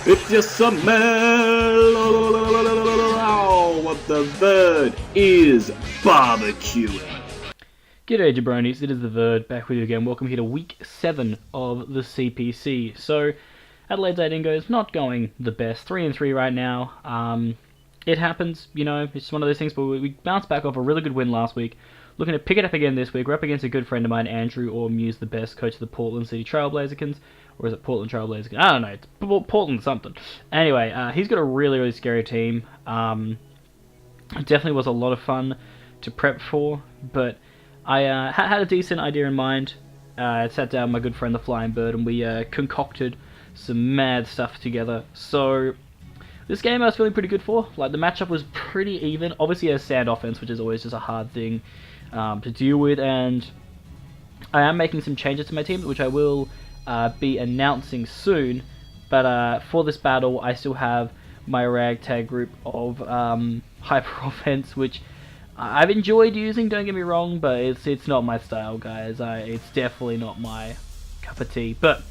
It's your summer. What the bird is barbecuing. G'day jabronis, it is the Verd, back with you again. Welcome here to week 7 of the CPC. So, Adelaide's Dingoes not going the best, 3-3 right now. It happens, you know, it's one of those things, but we bounced back off a really good win last week. Looking to pick it up again this week. We're up against a good friend of mine, Andrew, or Muse the Best, coach of the Portland Trail Blazikens. Or is it Portland Trail Blazikens? I don't know, it's Portland something. Anyway, he's got a really scary team. It definitely was a lot of fun to prep for, but I had a decent idea in mind. I sat down with my good friend the Flying Bird and we concocted some mad stuff together. So this game I was feeling pretty good for. Like, the matchup was pretty even. Obviously, a sand offense, which is always just a hard thing to deal with, and I am making some changes to my team, which I will be announcing soon. But for this battle, I still have my ragtag group of hyper offense, which I've enjoyed using, don't get me wrong, but it's not my style, guys. It's definitely not my cup of tea. But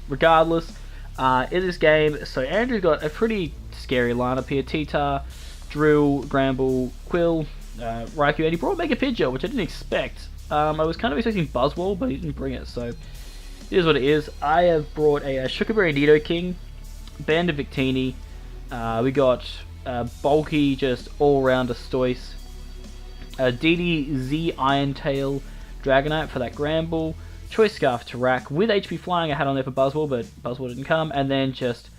regardless, in this game, so Andrew's got a pretty scary lineup here. T-Tar, Drill, Gramble, Quill, Raikou, and he brought Mega Pidgeot, which I didn't expect. I was kind of expecting Buzzwole, but he didn't bring it, so it is what it is. I have brought a Sugarberry Nidoking, Band of Victini, we got bulky, just all-round Stoice, DDZ Iron-Tail Dragonite for that Gramble, Choice Scarf to Rack, with HP Flying I had on there for Buzzwole, but Buzzwole didn't come, and then just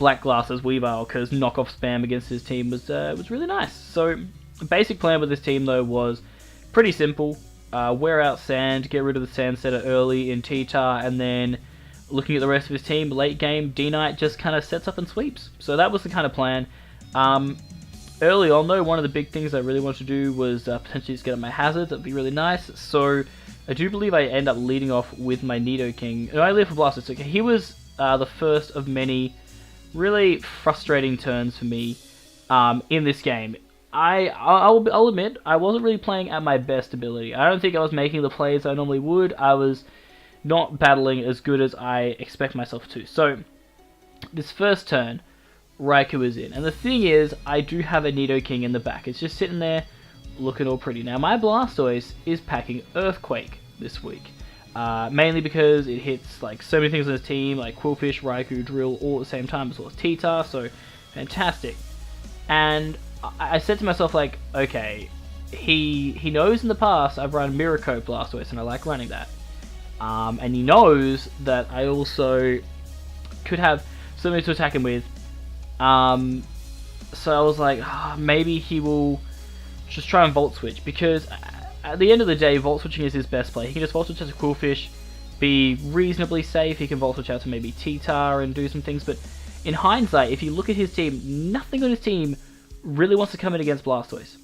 Black Glasses Weavile, because knockoff spam against his team was really nice. So, the basic plan with this team, though, was pretty simple. Wear out Sand, get rid of the Sand Setter early in T-Tar, and then looking at the rest of his team, late game, D-Knight just kind of sets up and sweeps. So that was the kind of plan. Early on, though, one of the big things I really wanted to do was potentially just get up my hazards. That would be really nice. So I do believe I end up leading off with my Nidoking. No, I lead for Blastoise. Okay, he was the first of many really frustrating turns for me in this game. I'll admit, I wasn't really playing at my best ability. I don't think I was making the plays I normally would. I was not battling as good as I expect myself to. So this first turn, Raikou is in. And the thing is, I do have a Nidoking in the back. It's just sitting there looking all pretty. Now, my Blastoise is packing Earthquake this week. Mainly because it hits like so many things on his team, like Quillfish, Raikou, Drill, all at the same time, as well as T-Tar, so fantastic. And I said to myself, like, okay, he knows in the past I've run Miracle Blastoise, and I like running that. And he knows that I also could have something to attack him with. So I was like, maybe he will just try and Volt Switch, because at the end of the day, Volt Switching is his best play. He can just Volt Switch out to Quillfish, be reasonably safe. He can Volt Switch out to maybe T-Tar and do some things, but in hindsight, if you look at his team, nothing on his team really wants to come in against Blastoise.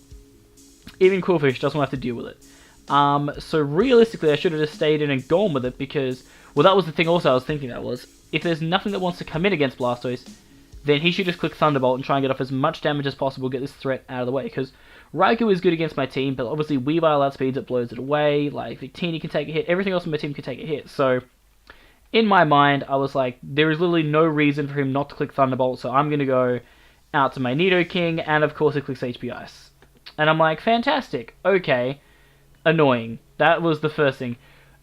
Even Quillfish doesn't want to have to deal with it. So realistically, I should have just stayed in and gone with it, because, well, that was the thing also I was thinking, that was, if there's nothing that wants to come in against Blastoise, then he should just click Thunderbolt and try and get off as much damage as possible, get this threat out of the way, because Raikou is good against my team, but obviously Weavile outspeeds it, blows it away, like Victini can take a hit, everything else on my team can take a hit, so in my mind, I was like, there is literally no reason for him not to click Thunderbolt, so I'm going to go out to my Nidoking, and of course it clicks HP Ice. And I'm like, fantastic, okay, annoying. That was the first thing.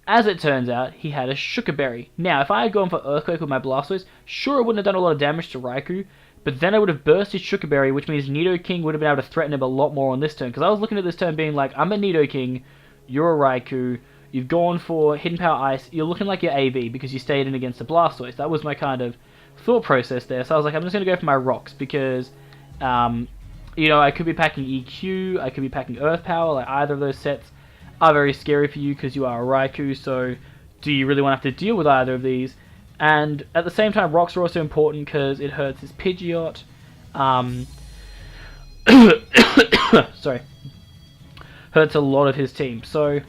As it turns out, he had a Sugarberry. Now, if I had gone for Earthquake with my Blastoise, sure, it wouldn't have done a lot of damage to Raikou, but then I would have burst his Sugarberry, which means Nidoking would have been able to threaten him a lot more on this turn, because I was looking at this turn being like, I'm a Nidoking, you're a Raikou, you've gone for Hidden Power Ice, you're looking like you're AV because you stayed in against the Blastoise. That was my kind of thought process there, so I was like, I'm just going to go for my Rocks, because, you know, I could be packing EQ, I could be packing Earth Power, like either of those sets are very scary for you because you are a Raikou, so do you really want to have to deal with either of these? And at the same time, Rocks are also important because it hurts his Pidgeot. Sorry. Hurts a lot of his team. So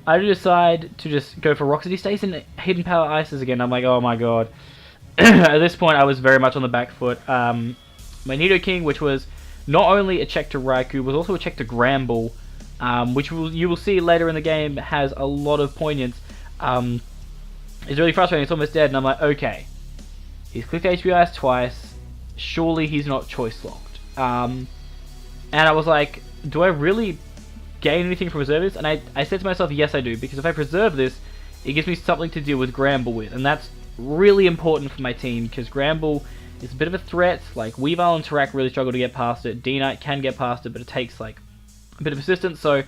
I decide to just go for Rocks. And he stays in Hidden Power Ices again. I'm like, oh my god. At this point, I was very much on the back foot. My Nidoking, which was not only a check to Raikou, was also a check to Gramble, which you will see later in the game has a lot of poignance. It's really frustrating, it's almost dead, and I'm like, okay, He's clicked HBIS twice. Surely he's not choice locked. And I was like, do I really gain anything from preserve this? And I said to myself, yes I do, because if I preserve this, it gives me something to deal with Gramble with, and that's really important for my team, because Gramble is a bit of a threat. Like, Weavile and Tarak really struggle to get past it. D-Knight can get past it, but it takes like a bit of assistance, so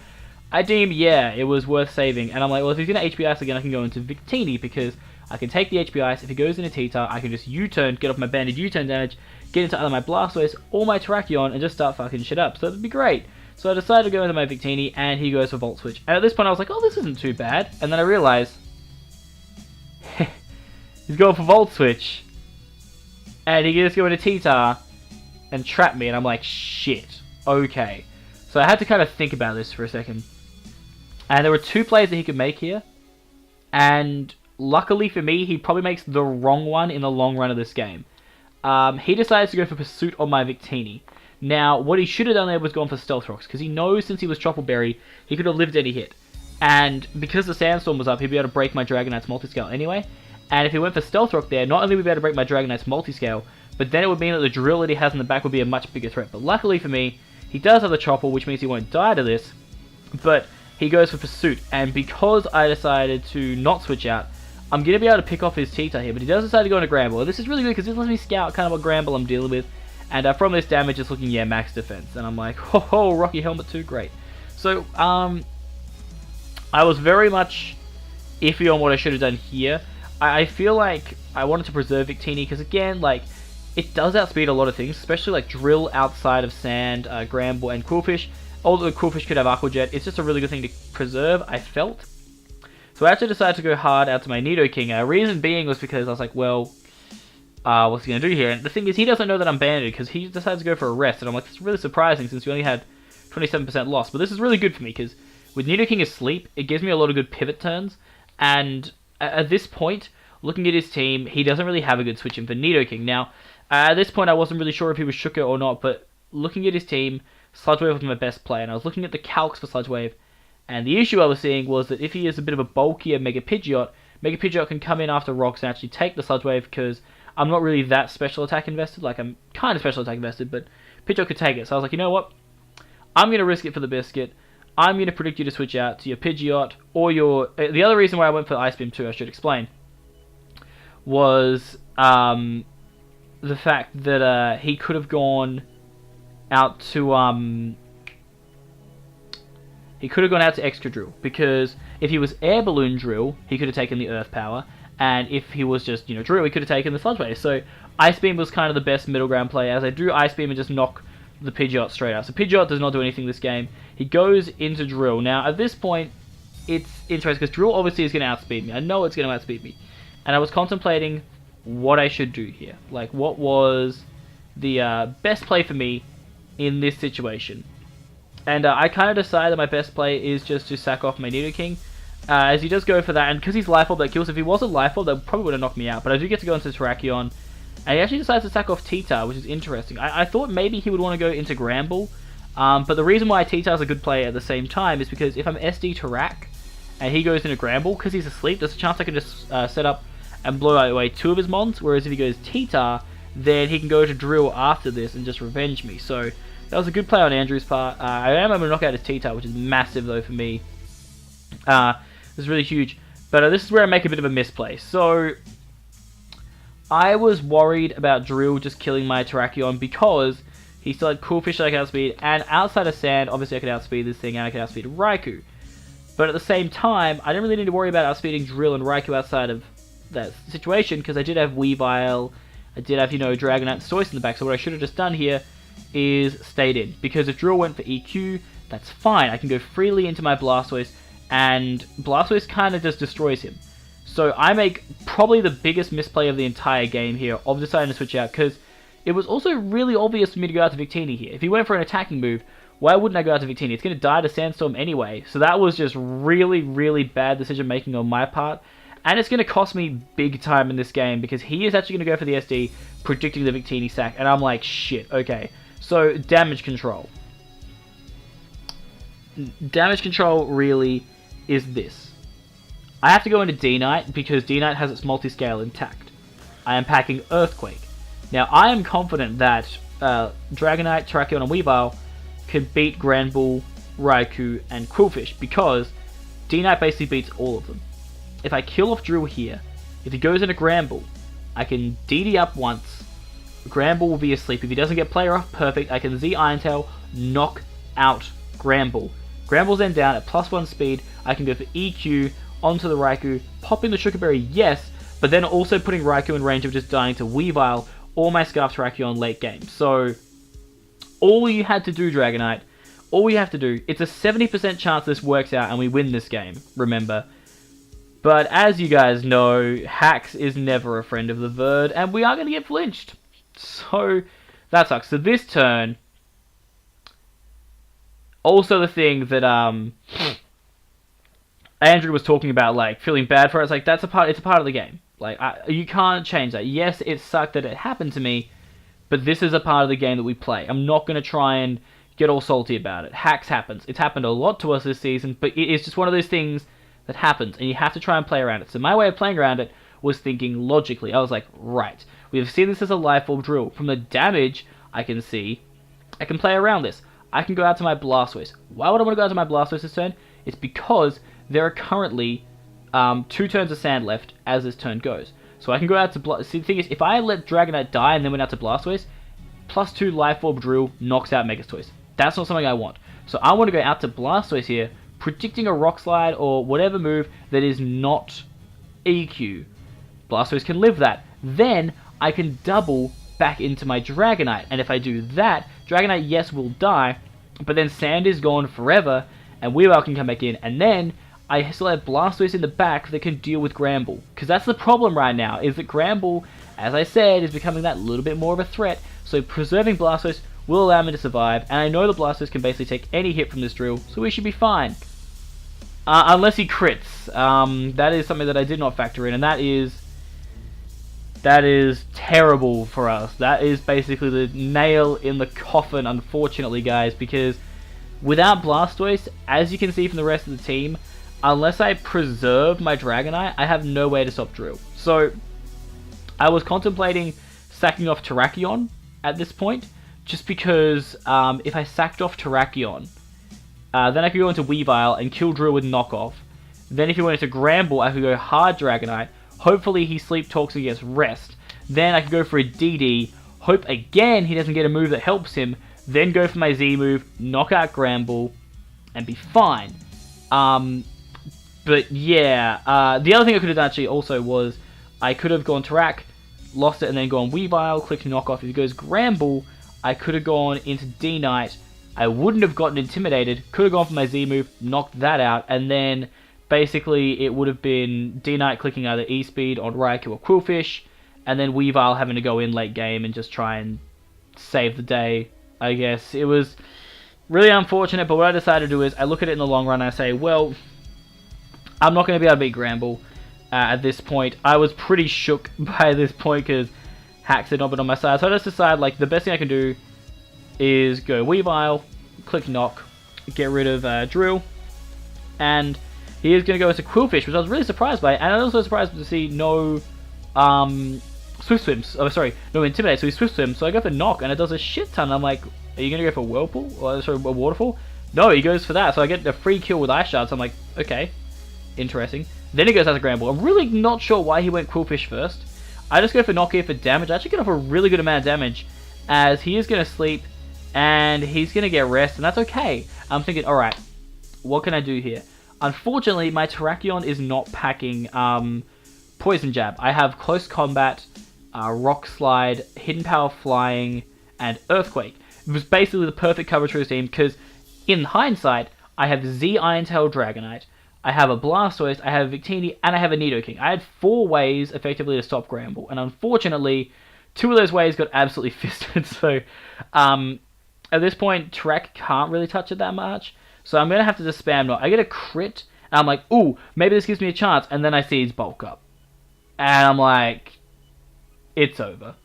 I deem, yeah, it was worth saving. And I'm like, well, if he's going to HBIS again, I can go into Victini, because I can take the HBIS. If he goes into T-Tar, I can just U-turn, get off my banded U-turn damage, get into either my Blastoise or my Terrakion, and just start fucking shit up. So that'd be great. So I decided to go into my Victini, and he goes for Volt Switch. And at this point I was like, oh, this isn't too bad. And then I realized, he's going for Volt Switch, and he can just go into T-Tar and trap me, and I'm like, shit, okay. So I had to kind of think about this for a second. And there were two plays that he could make here, and luckily for me, he probably makes the wrong one in the long run of this game. He decides to go for Pursuit on my Victini. Now, what he should have done there was gone for Stealth Rocks, because he knows since he was Tropical Berry, he could have lived any hit. And because the Sandstorm was up, he'd be able to break my Dragonite's Multiscale anyway. And if he went for Stealth Rock there, not only would he be able to break my Dragonite's Multiscale, but then it would mean that the drill that he has in the back would be a much bigger threat. But luckily for me, he does have the Chopper, which means he won't die to this. But he goes for Pursuit, and because I decided to not switch out, I'm going to be able to pick off his T-Tar here. But he does decide to go into Gramble. And this is really good, because this lets me scout kind of what Gramble I'm dealing with. And from this damage, it's looking, yeah, max defense. And I'm like, ho ho, Rocky Helmet 2, great. So, I was very much iffy on what I should have done here. I feel like I wanted to preserve Victini, because again, like, it does outspeed a lot of things, especially like Drill outside of Sand, Gramble, and Quillfish. Although Quillfish could have Aqua Jet, it's just a really good thing to preserve, I felt. So I actually decided to go hard out to my Nidoking. Reason being was because I was like, well, what's he going to do here? And the thing is, he doesn't know that I'm banded, because he decided to go for a rest, and I'm like, that's really surprising since we only had 27% loss. But this is really good for me, because with Nidoking asleep, it gives me a lot of good pivot turns, and at this point, looking at his team, he doesn't really have a good switch in for Nidoking. Now, at this point, I wasn't really sure if he was Shuka or not, but looking at his team, Sludge Wave was my best play, and I was looking at the calcs for Sludge Wave, and the issue I was seeing was that if he is a bit of a bulkier Mega Pidgeot can come in after Rocks and actually take the Sludge Wave, because I'm not really that special attack invested. Like, I'm kind of special attack invested, but Pidgeot could take it. So I was like, you know what? I'm going to risk it for the biscuit. I'm going to predict you to switch out to your Pidgeot or your... The other reason why I went for Ice Beam too, I should explain, was the fact that he could have gone out to... He could have gone out to Extra Drill, because if he was Air Balloon Drill, he could have taken the Earth Power, and if he was just, you know, Drill, he could have taken the Sludge Wave. So Ice Beam was kind of the best middle ground play, as I drew Ice Beam and just knock the Pidgeot straight out. So Pidgeot does not do anything this game. He goes into Drill. Now, at this point, it's interesting, because Drill obviously is going to outspeed me. I know it's going to outspeed me. And I was contemplating what I should do here. Like, what was the best play for me in this situation. And I kind of decided that my best play is just to sack off my Nidoking, as he does go for that, and because he's Life Orb that kills. If he wasn't Life Orb, that probably would have knocked me out, but I do get to go into Terrakion, and he actually decides to sack off T-Tar, which is interesting. I thought maybe he would want to go into Gramble, but the reason why T-Tar is a good play at the same time is because if I'm SD Tarak, and he goes into Gramble, because he's asleep, there's a chance I can just set up and blow away two of his mons, whereas if he goes T-Tar, then he can go to Drill after this and just revenge me. So that was a good play on Andrew's part. I am able to knock out his T-Tar, which is massive though for me. This is really huge. But this is where I make a bit of a misplay. So I was worried about Drill just killing my Terrakion, because he still had Quillfish that I could outspeed, and outside of Sand, obviously I could outspeed this thing and I could outspeed Raikou. But at the same time, I didn't really need to worry about outspeeding Drill and Raikou outside of that situation, because I did have Weavile, I did have, you know, Dragonite and Stoice in the back. So what I should have just done here is stayed in, because if Drill went for EQ, that's fine. I can go freely into my Blastoise, and Blastoise kind of just destroys him. So I make probably the biggest misplay of the entire game here of deciding to switch out, because it was also really obvious for me to go out to Victini here. If he went for an attacking move, why wouldn't I go out to Victini? It's going to die to Sandstorm anyway. So that was just really, really bad decision making on my part. And it's going to cost me big time in this game, because he is actually going to go for the SD, predicting the Victini sack. And I'm like, shit, okay. So, damage control. Damage control really is this. I have to go into D-Knight, because D-Knight has its multi-scale intact. I am packing Earthquake. Now, I am confident that Dragonite, Terrakion, and Weavile can beat Granbull, Raikou, and Quillfish, because D-Knight basically beats all of them. If I kill off Drill here, if he goes into Granbull, I can DD up once, Granbull will be asleep. If he doesn't get player off, perfect. I can Z Iron Tail, knock out Granbull. Granbull's then down at +1 speed. I can go for EQ onto the Raikou, popping the Sugar Berry, yes, but then also putting Raikou in range of just dying to Weavile or my Scarf Terrakion late game. So, all you had to do, Dragonite, all you have to do, it's a 70% chance this works out and we win this game, remember. But as you guys know, Hacks is never a friend of the Verd, and we are going to get flinched. So, that sucks. So this turn, also the thing that Andrew was talking about, like, feeling bad for it, it's like, it's a part of the game. Like, you can't change that. Yes, it sucked that it happened to me, but this is a part of the game that we play. I'm not going to try and get all salty about it. Hacks happens. It's happened a lot to us this season, but it is just one of those things that happens, and you have to try and play around it. So my way of playing around it was thinking logically. I was like, right, we've seen this as a Life Orb drill. From the damage I can see, I can play around this. I can go out to my Blastoise. Why would I want to go out to my Blastoise this turn? It's because there are currently 2 turns of sand left as this turn goes. So I can go out to see, the thing is, if I let Dragonite die and then went out to Blastoise, +2 Life Orb drill knocks out Megastoise. That's not something I want. So I want to go out to Blastoise here, predicting a Rock Slide or whatever move that is not EQ. Blastoise can live that. Then I can double back into my Dragonite, and if I do that, Dragonite, yes, will die, but then Sand is gone forever, and Weavile can come back in, and then I still have Blastoise in the back that can deal with Granbull. Because that's the problem right now, is that Granbull, as I said, is becoming that little bit more of a threat, so preserving Blastoise will allow me to survive, and I know the Blastoise can basically take any hit from this drill, so we should be fine. Unless he crits. That is something that I did not factor in, and that is terrible for us. That is basically the nail in the coffin, unfortunately, guys, because without Blastoise, as you can see from the rest of the team, unless I preserve my Dragonite, I have no way to stop Drill. So, I was contemplating sacking off Terrakion at this point, just because if I sacked off Terrakion, then I could go into Weavile and kill Drill with Knockoff. Then if he went into Granbull, I could go hard Dragonite. Hopefully he Sleep Talks and gets Rest. Then I could go for a DD. Hope again he doesn't get a move that helps him. Then go for my Z move, knock out Granbull, and be fine. But yeah, the other thing I could have done actually also was I could have gone Terrak, lost it, and then gone Weavile, click Knockoff. If he goes Granbull, I could have gone into D-Knight. I wouldn't have gotten intimidated, could have gone for my Z move, knocked that out, and then basically it would have been D-Knight clicking either E-Speed on Raikou or Quillfish, and then Weavile having to go in late game and just try and save the day, I guess. It was really unfortunate, but what I decided to do is I look at it in the long run and I say, well, I'm not going to be able to beat Granbull at this point. I was pretty shook by this point because Hacks had not been on my side, so I just decided, like, the best thing I can do is go Weavile, click Knock, get rid of Drill, and he is going to go into Quillfish, which I was really surprised by, and I was also surprised to see no Swift Swims. Oh, sorry, no Intimidate, so he Swift Swims, so I go for Knock, and it does a shit ton. I'm like, are you going to go for Whirlpool? Or, sorry, a Waterfall? No, he goes for that, so I get a free kill with Ice Shard, so I'm like, okay, interesting. Then he goes out to Granbull. I'm really not sure why he went Quillfish first. I just go for Knock here for damage. I actually get off a really good amount of damage, as he is going to sleep, and he's going to get rest, and that's okay. I'm thinking, alright, what can I do here? Unfortunately, my Terrakion is not packing Poison Jab. I have Close Combat, Rock Slide, Hidden Power Flying, and Earthquake. It was basically the perfect coverage for his team, because in hindsight, I have Z Iron Tail Dragonite, I have a Blastoise, I have a Victini, and I have a Nidoking. I had 4 ways, effectively, to stop Granbull, and unfortunately, 2 of those ways got absolutely fisted, so at this point, Terrak can't really touch it that much, so I'm going to have to just spam Knock. I get a crit, and I'm like, ooh, maybe this gives me a chance, and then I see his bulk up. And I'm like, it's over.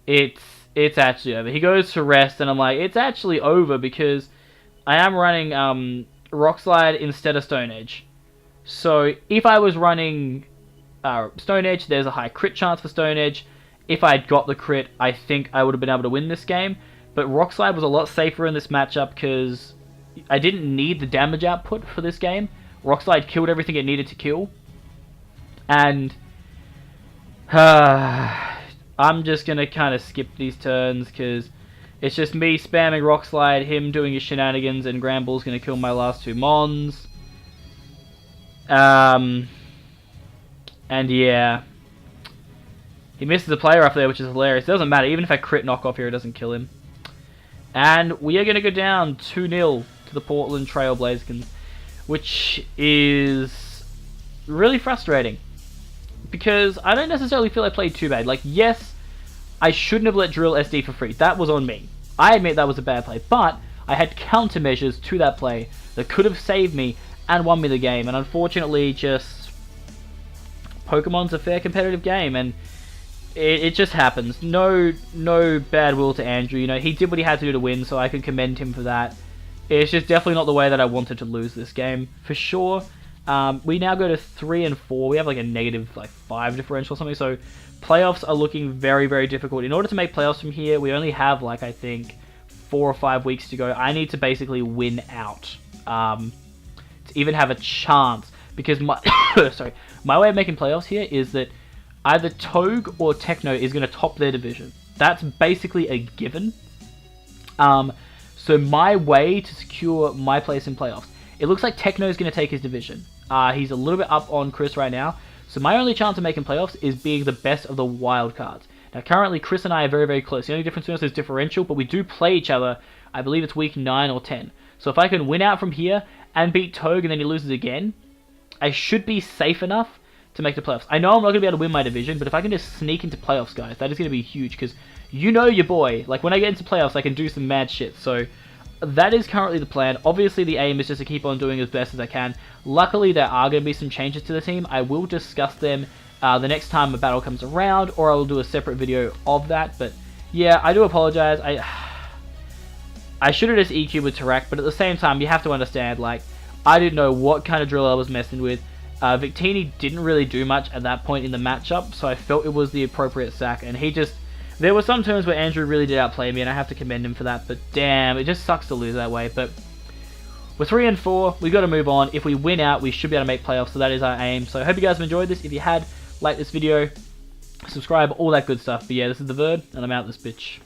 It's actually over. He goes to rest, and I'm like, it's actually over, because I am running Rock Slide instead of Stone Edge. So if I was running Stone Edge, there's a high crit chance for Stone Edge. If I had got the crit, I think I would have been able to win this game. But Rock Slide was a lot safer in this matchup because I didn't need the damage output for this game. Rock Slide killed everything it needed to kill. And I'm just going to kind of skip these turns because it's just me spamming Rock Slide, him doing his shenanigans, and Granbull's going to kill my last 2 Mons. And yeah. He misses a player off there, which is hilarious. It doesn't matter. Even if I crit knockoff here, it doesn't kill him. And we are going to go down 2-0 to the Portland Trail Blazikens, which is really frustrating. Because I don't necessarily feel I played too bad. Like, yes, I shouldn't have let Drill SD for free. That was on me. I admit that was a bad play. But I had countermeasures to that play that could have saved me and won me the game. And unfortunately, just Pokemon's a fair competitive game. And it just happens. No bad will to Andrew. You know, he did what he had to do to win, so I can commend him for that. It's just definitely not the way that I wanted to lose this game, for sure. We now go to 3 and 4. We have like a negative 5 differential or something, so playoffs are looking very, very difficult. In order to make playoffs from here, we only have I think 4 or 5 weeks to go. I need to basically win out to even have a chance, because my my way of making playoffs here is that either Togue or Techno is going to top their division. That's basically a given. So my way to secure my place in playoffs, it looks like Techno is going to take his division. He's a little bit up on Chris right now. So my only chance of making playoffs is being the best of the wild cards. Now currently Chris and I are very, very close. The only difference between us is differential, but we do play each other. I believe it's week 9 or 10. So if I can win out from here and beat Togue and then he loses again, I should be safe enough to make the playoffs. I know I'm not going to be able to win my division, but if I can just sneak into playoffs, guys, that is going to be huge, because you know your boy. Like, when I get into playoffs, I can do some mad shit. So that is currently the plan. Obviously, the aim is just to keep on doing as best as I can. Luckily, there are going to be some changes to the team. I will discuss them the next time a battle comes around, or I will do a separate video of that. But yeah, I do apologize. I should have just EQ'd with Tarak, but at the same time, you have to understand, like, I didn't know what kind of drill I was messing with. Victini didn't really do much at that point in the matchup, so I felt it was the appropriate sack, and he just... There were some turns where Andrew really did outplay me, and I have to commend him for that, but damn, it just sucks to lose that way. But we're 3 and 4, we got to move on. If we win out, we should be able to make playoffs, so that is our aim. So I hope you guys have enjoyed this. If you had, like this video, subscribe, all that good stuff. But yeah, this is the Verd, and I'm out this bitch.